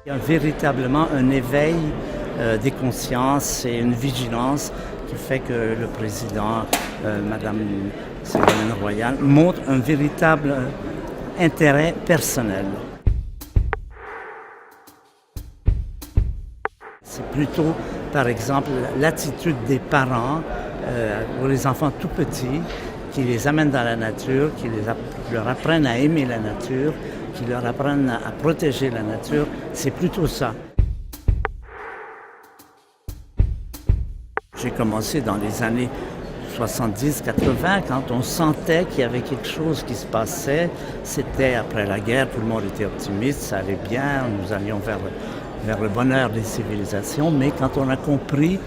Il y a véritablement un éveil des consciences et une vigilance qui fait que le président, Madame Ségolène Royal, montre un véritable intérêt personnel. C'est plutôt, par exemple, l'attitude des parents pour les enfants tout petits qui les amènent dans la nature, qui leur apprennent à aimer la nature, qui leur apprennent à protéger la nature. C'est plutôt ça. J'ai commencé dans les années 70-80, quand on sentait qu'il y avait quelque chose qui se passait. C'était après la guerre, tout le monde était optimiste, ça allait bien, nous allions vers le bonheur des civilisations. Mais quand on a compris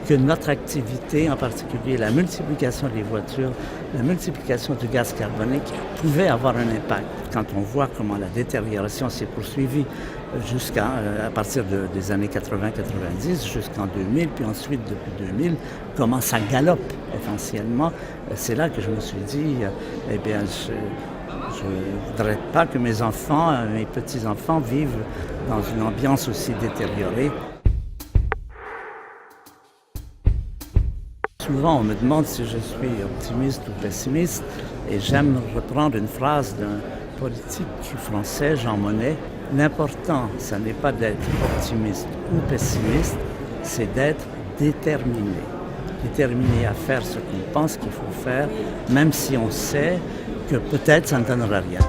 que notre activité, en particulier la multiplication des voitures, la multiplication du gaz carbonique, pouvait avoir un impact. Quand on voit comment la détérioration s'est poursuivie à partir des années 80-90 jusqu'en 2000, puis ensuite depuis 2000, comment ça galope essentiellement, c'est là que je me suis dit, eh bien, je ne voudrais pas que mes enfants, mes petits-enfants vivent dans une ambiance aussi détériorée. Souvent, on me demande si je suis optimiste ou pessimiste, et j'aime reprendre une phrase d'un politique français, Jean Monnet. L'important, ce n'est pas d'être optimiste ou pessimiste, c'est d'être déterminé. Déterminé à faire ce qu'on pense qu'il faut faire, même si on sait que peut-être ça ne donnera rien.